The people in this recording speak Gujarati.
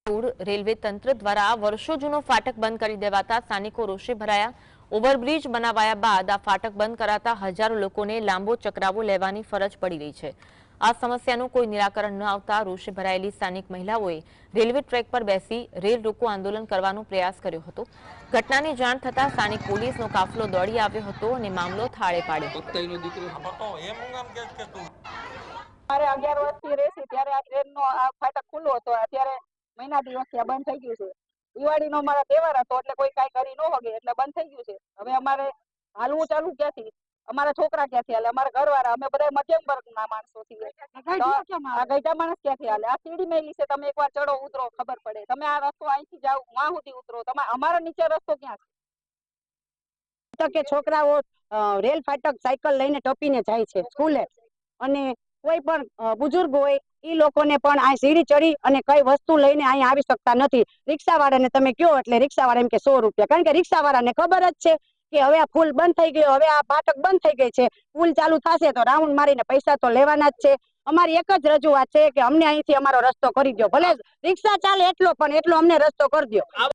રેલવે તંત્ર દ્વારા વર્ષો જૂનો ફાટક બંધ કરી દેવાતા સ્થાનિકો રોષે ભરાયા। ઓવરબ્રિજ બનાવાયા બાદ આ ફાટક બંધ કરાતા હજારો લોકોને લાંબો ચક્રાવો લેવાની ફરજ પડી રહી છે। આ સમસ્યાનું કોઈ નિરાકરણ ન આવતા રોષે ભરાયેલી સ્થાનિક મહિલાઓએ રેલવે ટ્રેક પર બેસી રેલ રોકો આંદોલન કરવાનો પ્રયાસ કર્યો હતો। ઘટનાની જાણ થતાં સ્થાનિક પોલીસનો કાફલો દોડી આવ્યો હતો અને મામલો થાળે પાડ્યો હતો। મારે 11 વર્ષથી રહેશે ત્યારે આ ટ્રેનનો આ ફાટક ખુલ્લો હતો। અત્યારે મહિના દિવસથી આ બંધ થઈ ગયું છે। દિવાળીનો અમારો તહેવાર હતો એટલે કોઈ કાંઈ કરી ન શકે એટલે બંધ થઈ ગયું છે। હવે અમારે હાલવું ચાલુ ક્યાંથી? અમારા છોકરા ક્યાંથી હાલે? અમારા ઘરવાળા અમે બધા મધ્યમ વર્ગના માણસો છીએ। આ ગઈઢા માણસ ક્યાંથી હાલે? આ સીડી મેલી છે, તમે એકવાર ચડો ઉતરો ખબર પડે। તમે આ રસ્તો અહીંથી જાઓ વાં સુધી ઉતરો, તમે અમારા નીચે રસ્તો ક્યાં છે? કે છોકરાઓ રેલ ફાટક સાયકલ લઈને ટપીને જાય છે સ્કૂલે, અને કોઈ પણ બુજુર્ગ હોય એ લોકોને પણ આ સીડી ચડી અને કઈ વસ્તુ લઈને અહીં આવી શકતા નથી। રિક્ષાવાળાને તમે કહો એટલે રિક્ષાવાળા એમ કે 100 રૂપિયા, કારણ કે રિક્ષાવાળાને ખબર જ છે કે હવે આ પુલ બંધ થઈ ગયો, હવે આ ફાટક બંધ થઈ ગઈ છે, પુલ ચાલુ થશે તો રાઉન્ડ મારીને પૈસા તો લેવાના જ છે। અમારી એક જ રજૂઆત છે કે અમને અહીંથી અમારો રસ્તો કરી દો, ભલે રિક્ષા ચાલે એટલો, પણ એટલો અમને રસ્તો કરી દો।